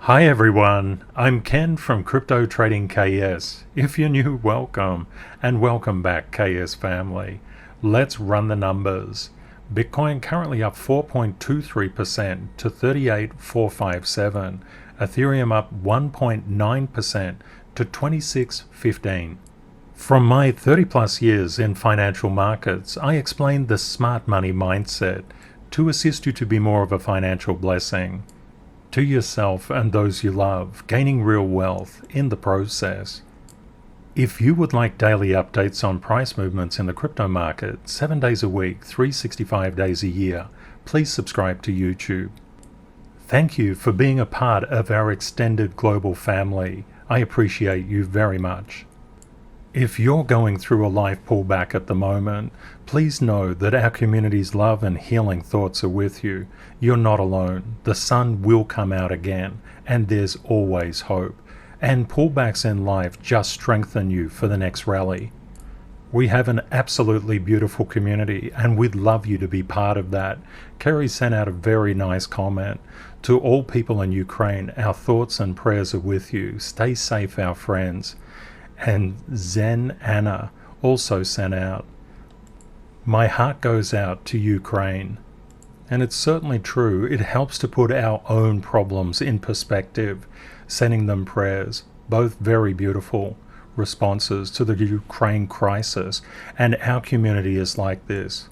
Hi everyone, I'm Ken from CryptoTradingKS. If you're new, welcome, and welcome back KS family. Let's run the numbers. Bitcoin currently up 4.23% to 38,457. Ethereum up 1.9% to 2615. From my 30 plus years in financial markets, I explained the smart money mindset to assist you to be more of a financial blessing to yourself and those you love, gaining real wealth in the process. If you would like daily updates on price movements in the crypto market, 7 days a week, 365 days a year, please subscribe to YouTube. Thank you for being a part of our extended global family. I appreciate you very much. If you're going through a life pullback at the moment, please know that our community's love and healing thoughts are with you. You're not alone. The sun will come out again, and there's always hope. And pullbacks in life just strengthen you for the next rally. We have an absolutely beautiful community, and we'd love you to be part of that. Kerry sent out a very nice comment. To all people in Ukraine, our thoughts and prayers are with you. Stay safe, our friends. And Zen Anna also sent out, my heart goes out to Ukraine. And it's certainly true. It helps to put our own problems in perspective, sending them prayers, both very beautiful responses to the Ukraine crisis. And our community is like this.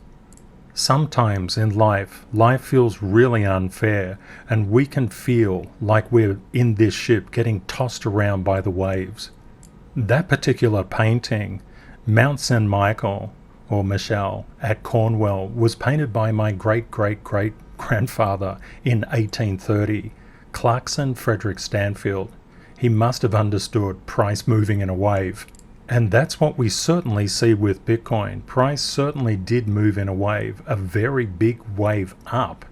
Sometimes in life feels really unfair, and we can feel like we're in this ship getting tossed around by the waves. That particular painting, Mount St. Michael, or Michelle, at Cornwall, was painted by my great-great-great-grandfather in 1830, Clarkson Frederick Standfield. He must have understood price moving in a wave. And that's what we certainly see with Bitcoin. Price certainly did move in a wave, a very big wave up.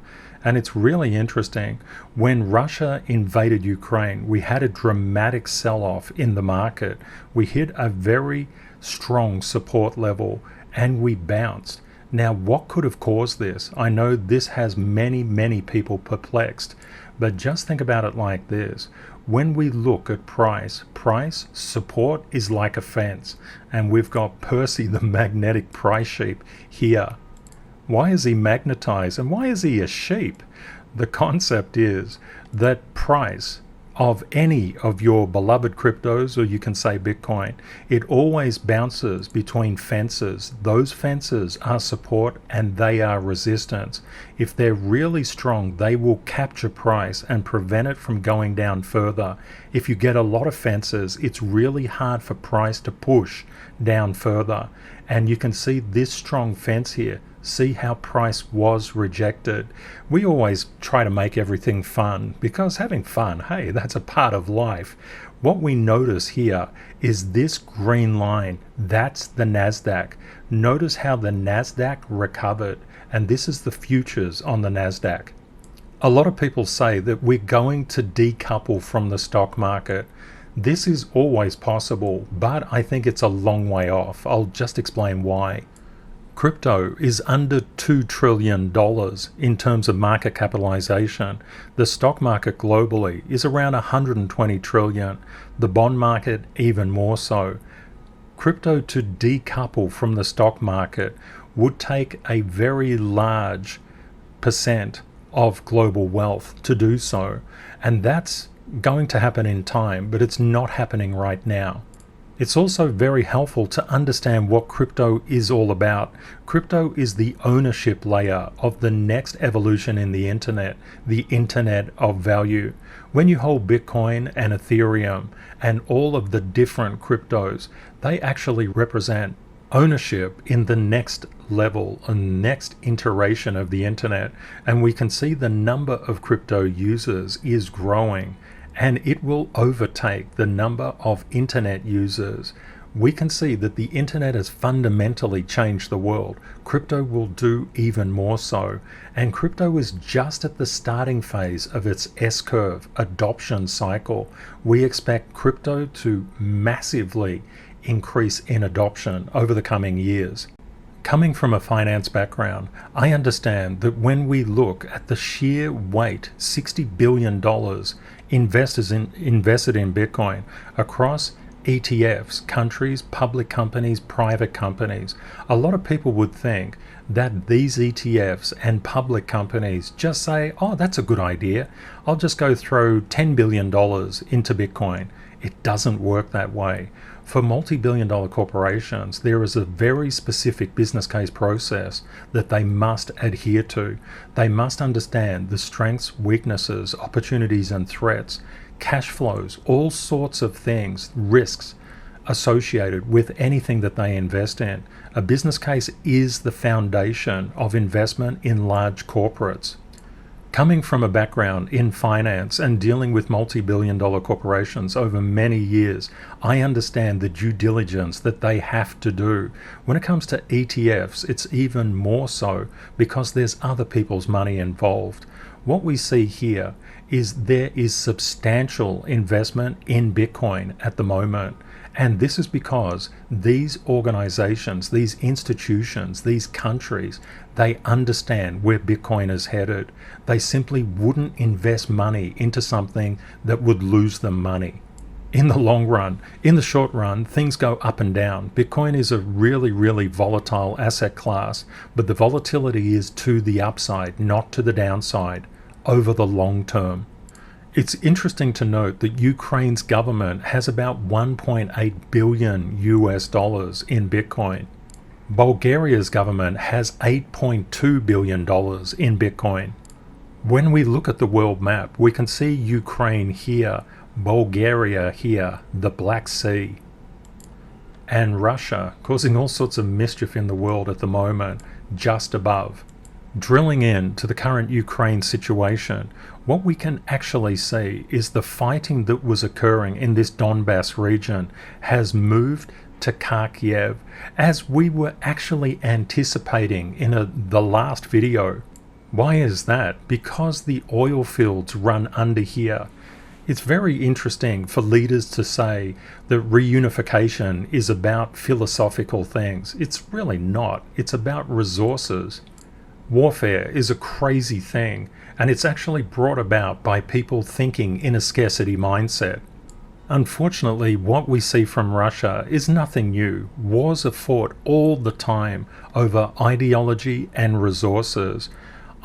And it's really interesting. When Russia invaded Ukraine, we had a dramatic sell-off in the market. We hit a very strong support level and we bounced. Now, what could have caused this? I know this has many people perplexed, but just think about it like this. When we look at price support is like a fence, and we've got Percy the magnetic price sheep here. Why is he magnetized and why is he a sheep? The concept is that price of any of your beloved cryptos, or you can say Bitcoin, it always bounces between fences. Those fences are support and they are resistance. If they're really strong, they will capture price and prevent it from going down further. If you get a lot of fences, it's really hard for price to push down further. And you can see this strong fence here. See how price was rejected. We always try to make everything fun, because having fun, hey, that's a part of life. What we notice here is this green line. That's the NASDAQ. Notice how the NASDAQ recovered, and this is the futures on the NASDAQ. A lot of people say that we're going to decouple from the stock market. This is always possible, but I think it's a long way off. I'll just explain why. Crypto is under $2 trillion in terms of market capitalization. The stock market globally is around 120 trillion. The bond market even more so. Crypto to decouple from the stock market would take a very large percent of global wealth to do so. And that's going to happen in time, but it's not happening right now. It's also very helpful to understand what crypto is all about. Crypto is the ownership layer of the next evolution in the internet of value. When you hold Bitcoin and Ethereum and all of the different cryptos, they actually represent ownership in the next level and next iteration of the internet. And we can see the number of crypto users is growing, and it will overtake the number of internet users. We can see that the internet has fundamentally changed the world. Crypto will do even more so. And crypto is just at the starting phase of its S-curve adoption cycle. We expect crypto to massively increase in adoption over the coming years. Coming from a finance background, I understand that when we look at the sheer weight, $60 billion invested in Bitcoin across ETFs, countries, public companies, private companies. A lot of people would think that these ETFs and public companies just say, oh, that's a good idea. I'll just go throw $10 billion into Bitcoin. It doesn't work that way. For multi-billion-dollar corporations, there is a very specific business case process that they must adhere to. They must understand the strengths, weaknesses, opportunities and threats, cash flows, all sorts of things, risks associated with anything that they invest in. A business case is the foundation of investment in large corporates. Coming from a background in finance and dealing with multi-billion-dollar corporations over many years, I understand the due diligence that they have to do. When it comes to ETFs, it's even more so because there's other people's money involved. What we see here is there is substantial investment in Bitcoin at the moment. And this is because these organizations, these institutions, these countries, they understand where Bitcoin is headed. They simply wouldn't invest money into something that would lose them money. In the long run, in the short run, things go up and down. Bitcoin is a really, really volatile asset class, but the volatility is to the upside, not to the downside, over the long term. It's interesting to note that Ukraine's government has about 1.8 billion US dollars in Bitcoin. Bulgaria's government has $8.2 billion in Bitcoin. When we look at the world map, we can see Ukraine here, Bulgaria here, the Black Sea, and Russia causing all sorts of mischief in the world at the moment, just above. Drilling into the current Ukraine situation, what we can actually see is the fighting that was occurring in this Donbass region has moved to Kharkiv, as we were actually anticipating in the last video. Why is that? Because the oil fields run under here. It's very interesting for leaders to say that reunification is about philosophical things. It's really not. It's about resources. Warfare is a crazy thing, and it's actually brought about by people thinking in a scarcity mindset. Unfortunately, what we see from Russia is nothing new. Wars are fought all the time over ideology and resources.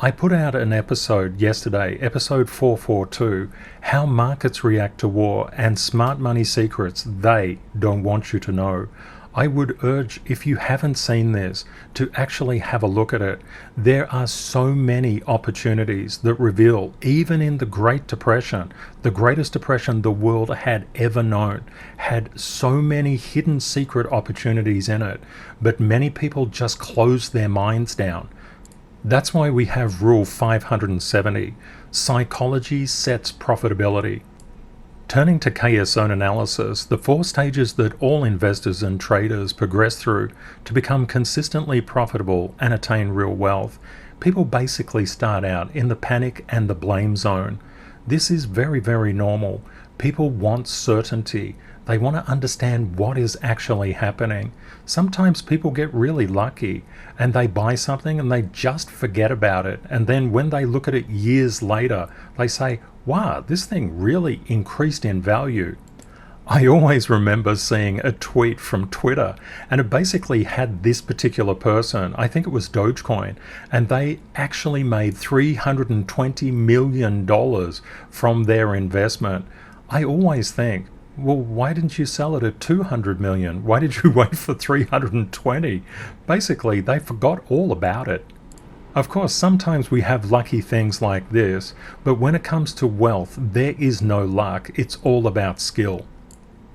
I put out an episode yesterday, episode 442, how markets react to war and smart money secrets they don't want you to know. I would urge, if you haven't seen this, to actually have a look at it. There are so many opportunities that reveal, even in the Great Depression, the greatest depression the world had ever known, had so many hidden secret opportunities in it, but many people just closed their minds down. That's why we have Rule 570, psychology sets profitability. Turning to KS zone analysis, the 4 stages that all investors and traders progress through to become consistently profitable and attain real wealth. People basically start out in the panic and the blame zone. This is very, very normal. People want certainty. They want to understand what is actually happening. Sometimes people get really lucky and they buy something and they just forget about it. And then when they look at it years later, they say, wow, this thing really increased in value. I always remember seeing a tweet from Twitter, and it basically had this particular person, I think it was Dogecoin, and they actually made $320 million from their investment. I always think, well, why didn't you sell it at 200 million? Why did you wait for 320? Basically, they forgot all about it. Of course, sometimes we have lucky things like this, but when it comes to wealth, there is no luck. It's all about skill.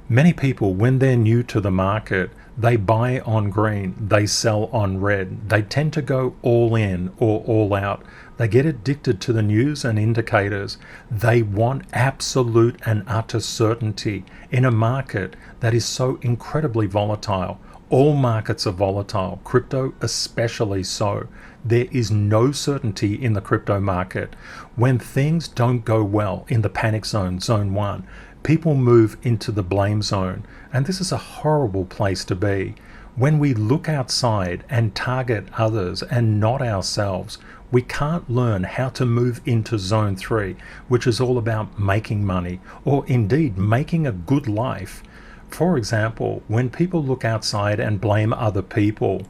Many people, when they're new to the market, they buy on green, they sell on red. They tend to go all in or all out. They get addicted to the news and indicators. They want absolute and utter certainty in a market that is so incredibly volatile. All markets are volatile, crypto especially so. There is no certainty in the crypto market. When things don't go well in the panic zone, zone 1, people move into the blame zone, and this is a horrible place to be. When we look outside and target others and not ourselves, We can't learn how to move into zone 3, which is all about making money, or indeed making a good life. For example, when people look outside and blame other people,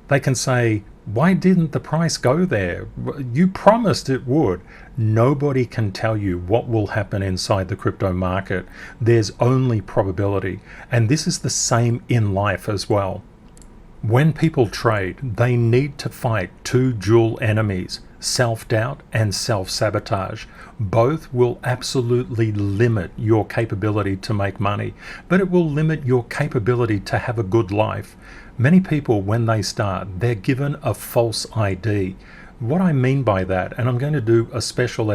they can say, why didn't the price go there? You promised it would. Nobody can tell you what will happen inside the crypto market. There's only probability. And this is the same in life as well. When people trade, they need to fight two dual enemies, self-doubt and self-sabotage. Both will absolutely limit your capability to make money, but it will limit your capability to have a good life. Many people, when they start, they're given a false ID. What I mean by that, and I'm going to do a special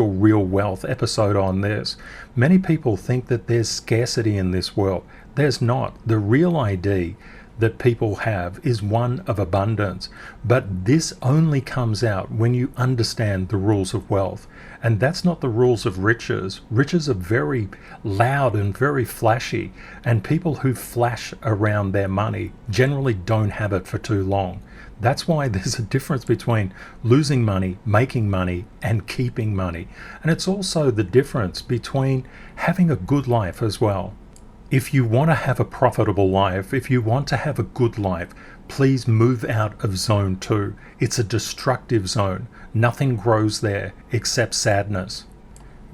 real wealth episode on this. Many people think that there's scarcity in this world. There's not. The real ID that people have is one of abundance, but this only comes out when you understand the rules of wealth, and that's not the rules of riches. Riches are very loud and very flashy, and people who flash around their money generally don't have it for too long. That's why there's a difference between losing money, making money, and keeping money, and it's also the difference between having a good life as well. If you want to have a profitable life, if you want to have a good life, please move out of zone 2. It's a destructive zone. Nothing grows there except sadness.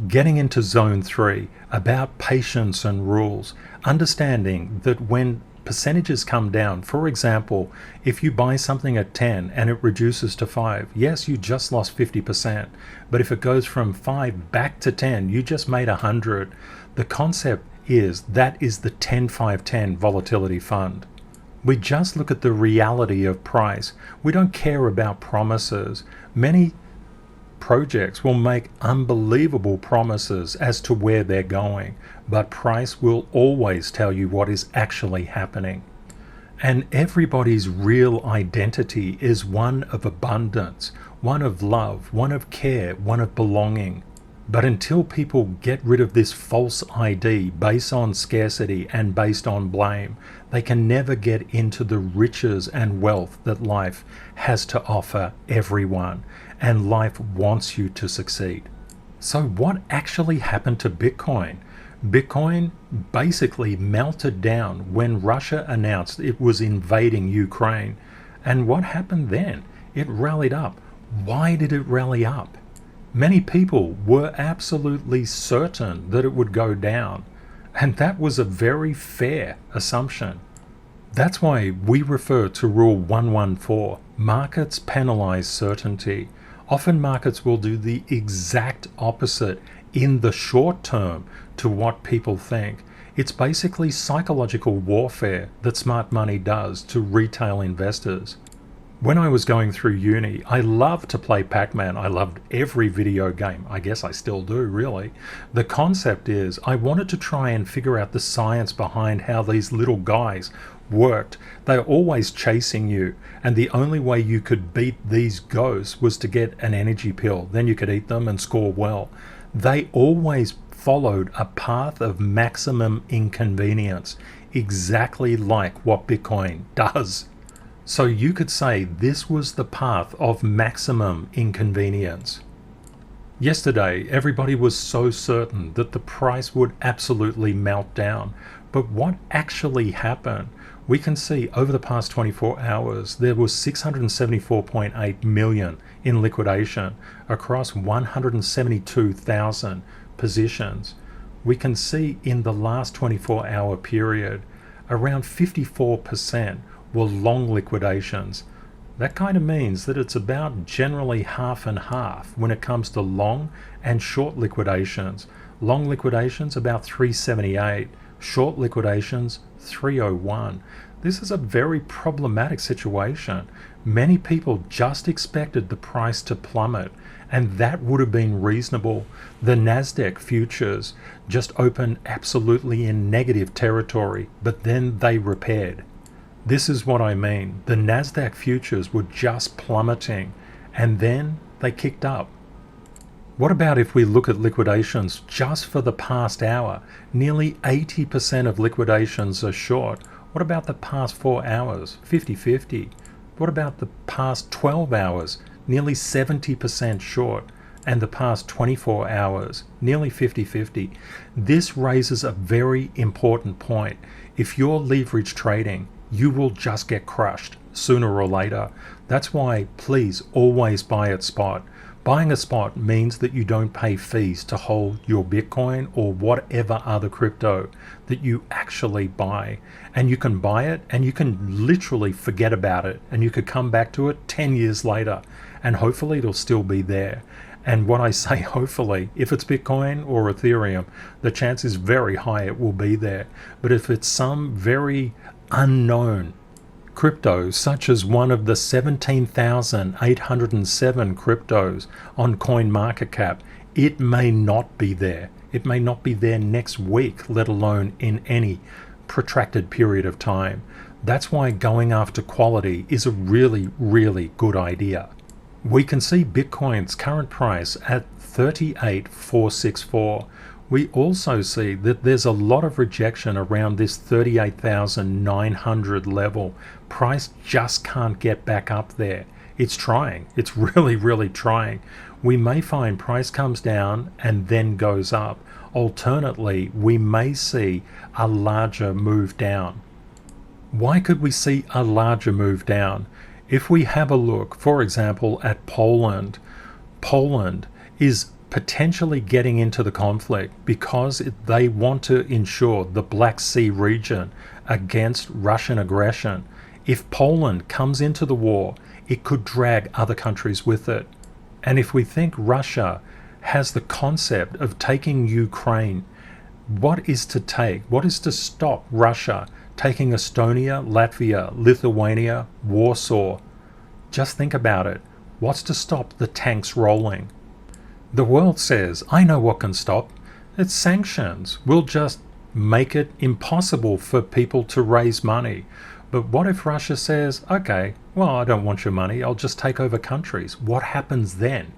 Getting into zone 3, about patience and rules, understanding that when percentages come down, for example, if you buy something at 10 and it reduces to 5, yes, you just lost 50%, but if it goes from 5 back to 10, you just made 100. The concept is that is the 10-5-10 volatility fund. We just look at the reality of price. We don't care about promises. Many projects will make unbelievable promises as to where they're going, but price will always tell you what is actually happening. And everybody's real identity is one of abundance, one of love, one of care, one of belonging. But until people get rid of this false ID based on scarcity and based on blame, they can never get into the riches and wealth that life has to offer everyone, and life wants you to succeed. So what actually happened to Bitcoin? Bitcoin basically melted down when Russia announced it was invading Ukraine. And what happened then? It rallied up. Why did it rally up? Many people were absolutely certain that it would go down, and that was a very fair assumption. That's why we refer to Rule 114, markets penalize certainty. Often markets will do the exact opposite in the short term to what people think. It's basically psychological warfare that smart money does to retail investors. When I was going through uni, I loved to play Pac-Man. I loved every video game. I guess I still do, really. The concept is I wanted to try and figure out the science behind how these little guys worked. They're always chasing you, and the only way you could beat these ghosts was to get an energy pill. Then you could eat them and score well. They always followed a path of maximum inconvenience, exactly like what Bitcoin does. So you could say this was the path of maximum inconvenience. Yesterday, everybody was so certain that the price would absolutely melt down. But what actually happened? We can see over the past 24 hours, there was 674.8 million in liquidation across 172,000 positions. We can see in the last 24-hour period, around 54% were long liquidations. That kind of means that it's about generally half and half when it comes to long and short liquidations. Long liquidations about 378, short liquidations 301. This is a very problematic situation. Many people just expected the price to plummet, and that would have been reasonable. The Nasdaq futures just opened absolutely in negative territory, but then they repaired. This is what I mean. The Nasdaq futures were just plummeting, and then they kicked up. What about if we look at liquidations just for the past hour? Nearly 80% of liquidations are short. What about the past 4 hours? 50-50. What about the past 12 hours? Nearly 70% short. And the past 24 hours, nearly 50-50. This raises a very important point. If you're leverage trading, you will just get crushed sooner or later. That's why please always buy at spot. Buying a spot means that you don't pay fees to hold your Bitcoin or whatever other crypto that you actually buy. And you can buy it and you can literally forget about it, and you could come back to it 10 years later and hopefully it'll still be there. And when I say hopefully, if it's Bitcoin or Ethereum, the chance is very high it will be there. But if it's some very unknown crypto, such as one of the 17,807 cryptos on CoinMarketCap, it may not be there. It may not be there next week, let alone in any protracted period of time. That's why going after quality is a really, really good idea. We can see Bitcoin's current price at 38,464. We also see that there's a lot of rejection around this 38,900 level. Price just can't get back up there. It's trying. It's really, really trying. We may find price comes down and then goes up. Alternately, we may see a larger move down. Why could we see a larger move down? If we have a look, for example, at Poland, Poland is potentially getting into the conflict because they want to ensure the Black Sea region against Russian aggression. If Poland comes into the war, it could drag other countries with it. And if we think Russia has the concept of taking Ukraine, what is to take? What is to stop Russia taking Estonia, Latvia, Lithuania, Warsaw? Just think about it. What's to stop the tanks rolling? The world says, I know what can stop. It's sanctions. We'll just make it impossible for people to raise money. But what if Russia says, okay, well, I don't want your money, I'll just take over countries? What happens then?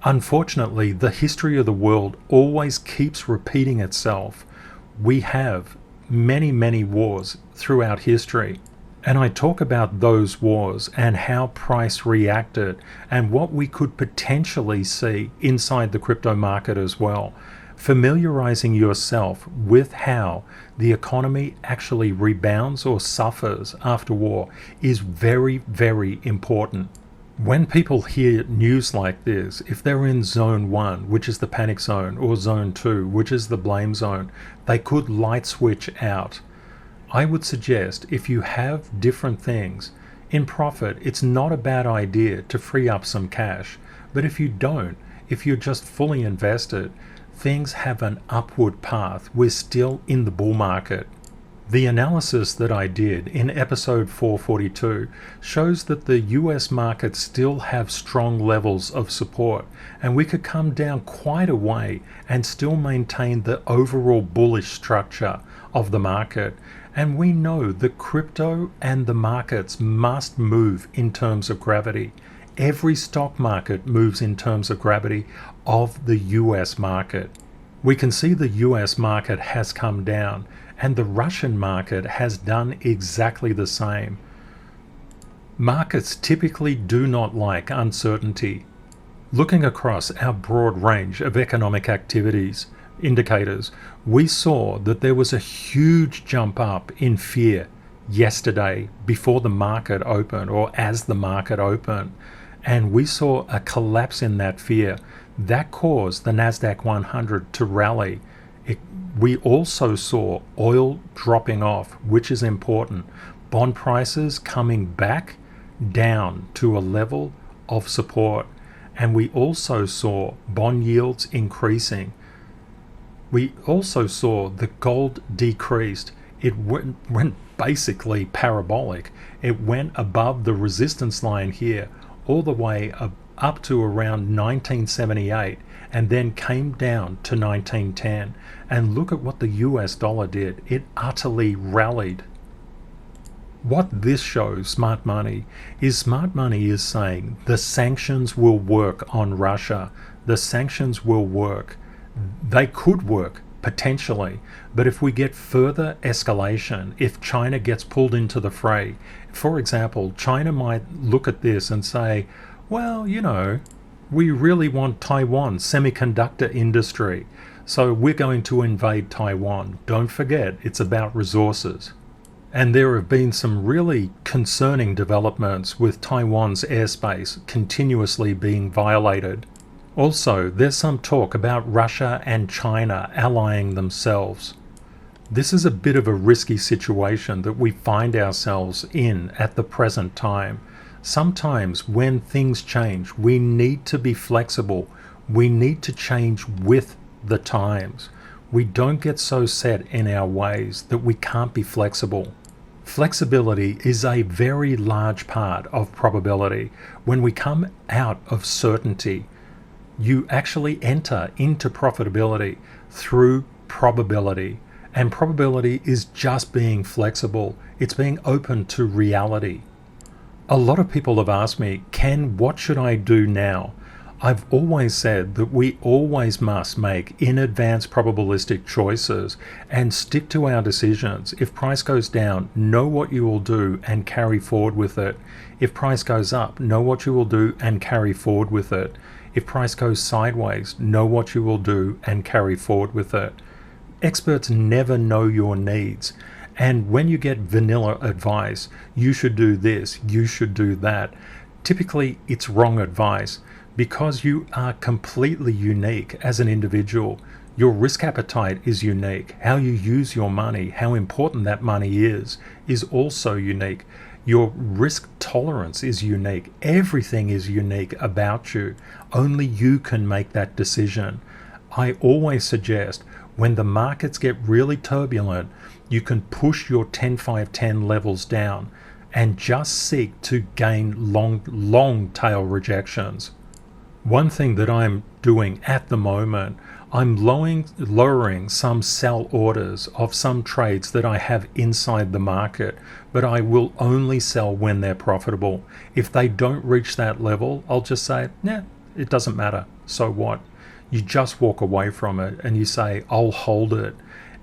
Unfortunately, the history of the world always keeps repeating itself. We have many, many wars throughout history. And I talk about those wars and how price reacted and what we could potentially see inside the crypto market as well. Familiarizing yourself with how the economy actually rebounds or suffers after war is very, very important. When people hear news like this, if they're in zone 1, which is the panic zone, or zone 2, which is the blame zone, they could light switch out. I would suggest if you have different things in profit, it's not a bad idea to free up some cash. But if you don't, if you're just fully invested, things have an upward path. We're still in the bull market. The analysis that I did in episode 442 shows that the US market still have strong levels of support, and we could come down quite a way and still maintain the overall bullish structure of the market. And we know that crypto and the markets must move in terms of gravity. Every stock market moves in terms of gravity of the US market. We can see the US market has come down, and the Russian market has done exactly the same. Markets typically do not like uncertainty. Looking across our broad range of economic activities, indicators, we saw that there was a huge jump up in fear yesterday before the market opened, or as the market opened, and we saw a collapse in that fear. That caused the NASDAQ 100 to rally. We also saw oil dropping off, which is important. Bond prices coming back down to a level of support, and we also saw bond yields increasing. We also saw the gold decreased. It went basically parabolic. It went above the resistance line here, all the way up to around 1978, and then came down to 1910. And look at what the US dollar did. It utterly rallied. What this shows, smart money is saying the sanctions will work on Russia. The sanctions will work. They could work potentially. But if we get further escalation, if China gets pulled into the fray, for example, China might look at this and say, well, we really want Taiwan's semiconductor industry, so we're going to invade Taiwan. Don't forget, it's about resources. And there have been some really concerning developments with Taiwan's airspace continuously being violated. Also, there's some talk about Russia and China allying themselves. This is a bit of a risky situation that we find ourselves in at the present time. Sometimes when things change, we need to be flexible. We need to change with the times. We don't get so set in our ways that we can't be flexible. Flexibility is a very large part of probability. When we come out of certainty, you actually enter into profitability through probability. And probability is just being flexible. It's being open to reality. A lot of people have asked me, Ken, what should I do now? I've always said that we always must make in advance probabilistic choices and stick to our decisions. If price goes down, know what you will do and carry forward with it. If price goes up, know what you will do and carry forward with it. If price goes sideways, know what you will do and carry forward with it. Experts never know your needs. And when you get vanilla advice, you should do this, you should do that, typically it's wrong advice. Because you are completely unique as an individual. Your risk appetite is unique. How you use your money, how important that money is also unique. Your risk tolerance is unique. Everything is unique about you. Only you can make that decision. I always suggest when the markets get really turbulent, you can push your 10-5-10 levels down and just seek to gain long tail rejections. One thing that I'm doing at the moment, I'm lowering some sell orders of some trades that I have inside the market, but I will only sell when they're profitable. If they don't reach that level, I'll just say, nah, it doesn't matter. So what? You just walk away from it and you say, I'll hold it.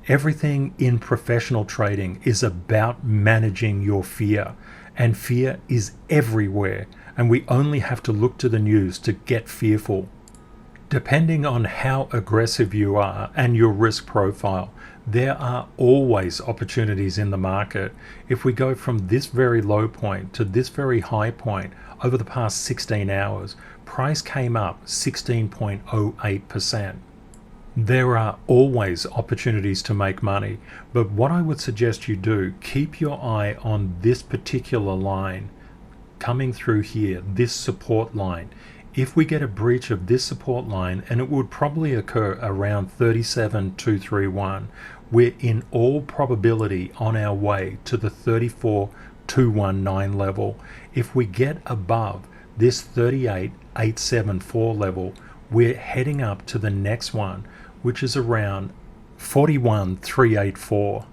Everything in professional trading is about managing your fear, and fear is everywhere. And we only have to look to the news to get fearful. Depending on how aggressive you are and your risk profile, there are always opportunities in the market. If we go from this very low point to this very high point over the past 16 hours, price came up 16.08%. There are always opportunities to make money, but what I would suggest you do, keep your eye on this particular line coming through here, this support line. If we get a breach of this support line, and it would probably occur around 37,231, we're in all probability on our way to the 34,219 level. If we get above this 38,874 level, we're heading up to the next one, which is around 41,384.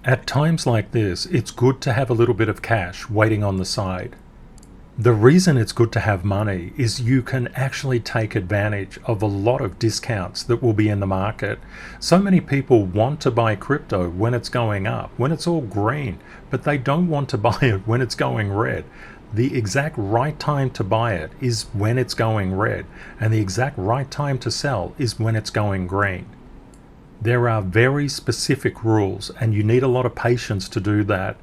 At times like this, it's good to have a little bit of cash waiting on the side. The reason it's good to have money is you can actually take advantage of a lot of discounts that will be in the market. So many people want to buy crypto when it's going up, when it's all green, but they don't want to buy it when it's going red. The exact right time to buy it is when it's going red, and the exact right time to sell is when it's going green. There are very specific rules, and you need a lot of patience to do that.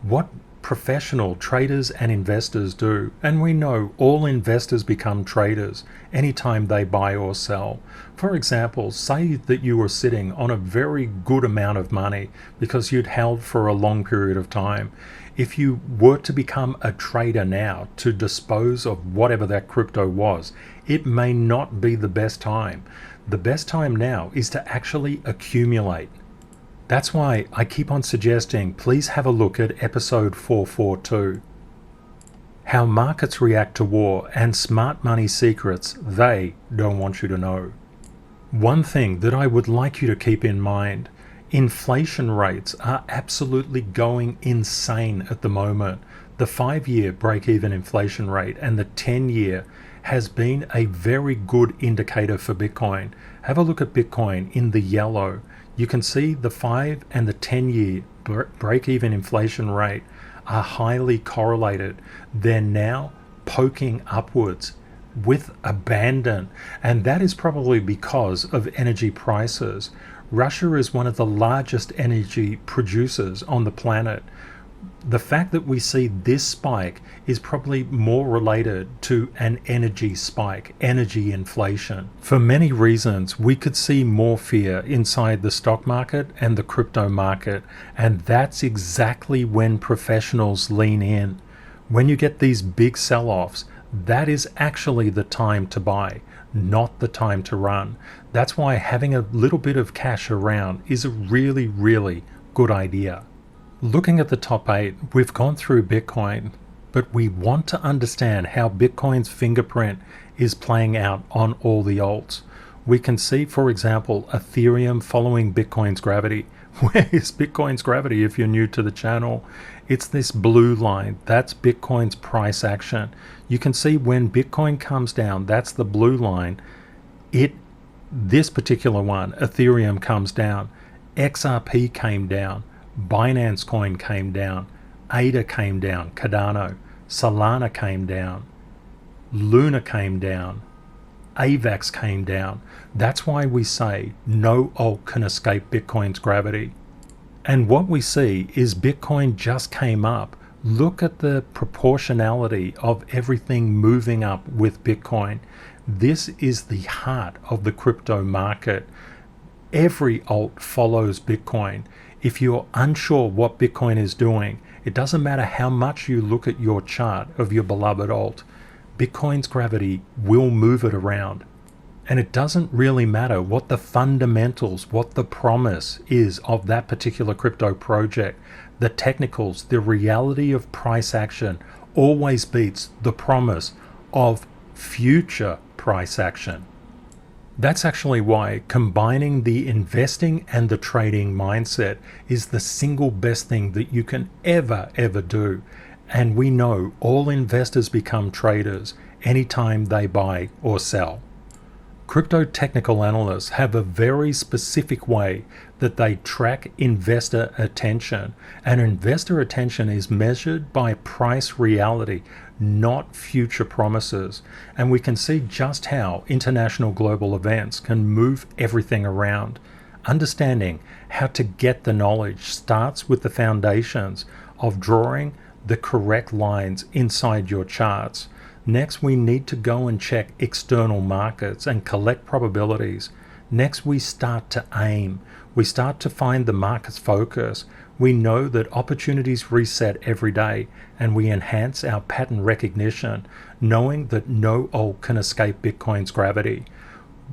What professional traders and investors do, and we know all investors become traders anytime they buy or sell. For example, say that you were sitting on a very good amount of money because you'd held for a long period of time. If you were to become a trader now to dispose of whatever that crypto was, it may not be the best time. The best time now is to actually accumulate. That's why I keep on suggesting please have a look at episode 442. How markets react to war and smart money secrets they don't want you to know. One thing that I would like you to keep in mind, inflation rates are absolutely going insane at the moment. The 5-year break-even inflation rate and the 10-year has been a very good indicator for Bitcoin. Have a look at Bitcoin in the yellow. You can see the 5 and the 10-year break-even inflation rate are highly correlated. They're now poking upwards with abandon, and that is probably because of energy prices. Russia is one of the largest energy producers on the planet. The fact that we see this spike is probably more related to an energy spike, energy inflation. For many reasons, we could see more fear inside the stock market and the crypto market, and that's exactly when professionals lean in. When you get these big sell-offs, that is actually the time to buy, not the time to run. That's why having a little bit of cash around is a really, really good idea. Looking at the top 8, we've gone through Bitcoin, but we want to understand how Bitcoin's fingerprint is playing out on all the alts. We can see, for example, Ethereum following Bitcoin's gravity. Where is Bitcoin's gravity if you're new to the channel? It's this blue line. That's Bitcoin's price action. You can see when Bitcoin comes down, that's the blue line. This particular one, Ethereum, comes down. XRP came down. Binance Coin came down. ADA came down. Cardano. Solana came down. Luna came down. AVAX came down. That's why we say no alt can escape Bitcoin's gravity. And what we see is Bitcoin just came up. Look at the proportionality of everything moving up with Bitcoin. This is the heart of the crypto market. Every alt follows Bitcoin. If you're unsure what Bitcoin is doing, it doesn't matter how much you look at your chart of your beloved alt. Bitcoin's gravity will move it around. And it doesn't really matter what the fundamentals, what the promise is of that particular crypto project. The technicals, the reality of price action always beats the promise of future price action. That's actually why combining the investing and the trading mindset is the single best thing that you can ever do. And we know all investors become traders anytime they buy or sell. Crypto technical analysts have a very specific way that they track investor attention, and investor attention is measured by price reality, not future promises. And we can see just how international global events can move everything around. Understanding how to get the knowledge starts with the foundations of drawing the correct lines inside your charts. Next, we need to go and check external markets and collect probabilities. Next, we start to aim. We start to find the market's focus. We know that opportunities reset every day, and we enhance our pattern recognition, knowing that no alt can escape Bitcoin's gravity.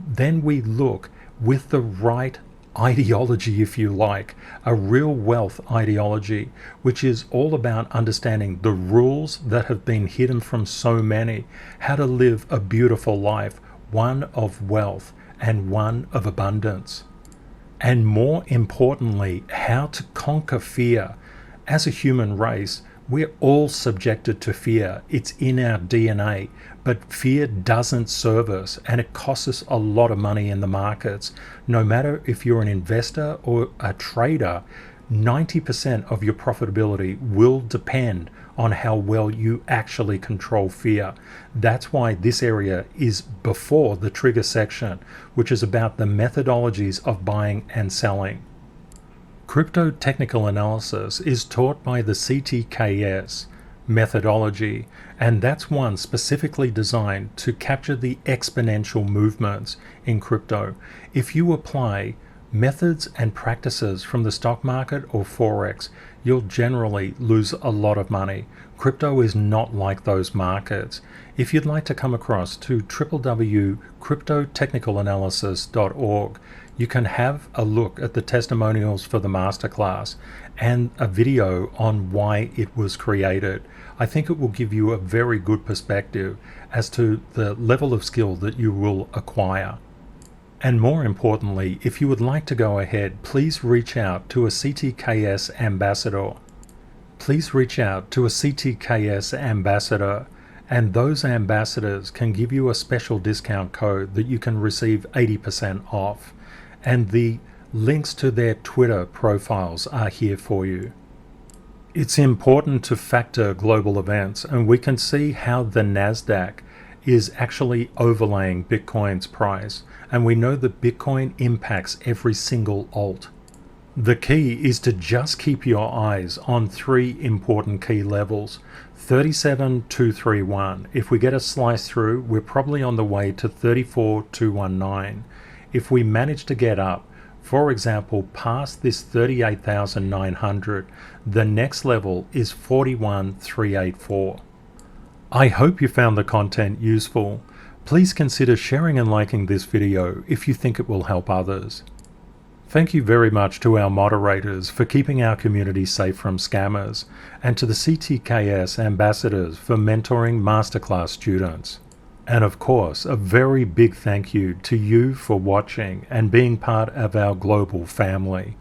Then we look with the right ideology, if you like, a real wealth ideology, which is all about understanding the rules that have been hidden from so many, how to live a beautiful life, one of wealth and one of abundance. And more importantly, how to conquer fear. As a human race, we're all subjected to fear. It's in our DNA, but fear doesn't serve us, and it costs us a lot of money in the markets. No matter if you're an investor or a trader, 90% of your profitability will depend on how well you actually control fear. That's why this area is before the trigger section, which is about the methodologies of buying and selling. Crypto technical analysis is taught by the CTKS methodology, and that's one specifically designed to capture the exponential movements in crypto. If you apply methods and practices from the stock market or Forex, you'll generally lose a lot of money. Crypto is not like those markets. If you'd like to come across to www.cryptotechnicalanalysis.org, you can have a look at the testimonials for the masterclass and a video on why it was created. I think it will give you a very good perspective as to the level of skill that you will acquire. And more importantly, if you would like to go ahead, please reach out to a CTKS ambassador. please reach out to a CTKS ambassador, and those ambassadors can give you a special discount code that you can receive 80% off. And the links to their Twitter profiles are here for you. It's important to factor global events, and we can see how the Nasdaq is actually overlaying Bitcoin's price, and we know that Bitcoin impacts every single alt. The key is to just keep your eyes on three important key levels. 37,231. If we get a slice through, we're probably on the way to 34,219. If we manage to get up, for example, past this 38,900, the next level is 41,384. I hope you found the content useful. Please consider sharing and liking this video if you think it will help others. Thank you very much to our moderators for keeping our community safe from scammers, and to the CTKS ambassadors for mentoring masterclass students. And of course, a very big thank you to you for watching and being part of our global family.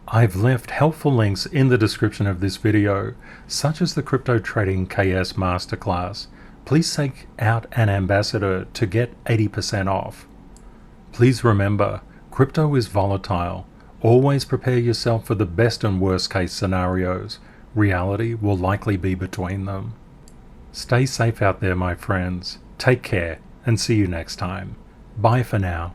I've left helpful links in the description of this video, such as the CryptoTradingKS Masterclass. Please seek out an ambassador to get 80% off. Please remember, crypto is volatile. Always prepare yourself for the best and worst case scenarios. Reality will likely be between them. Stay safe out there, my friends. Take care and see you next time. Bye for now.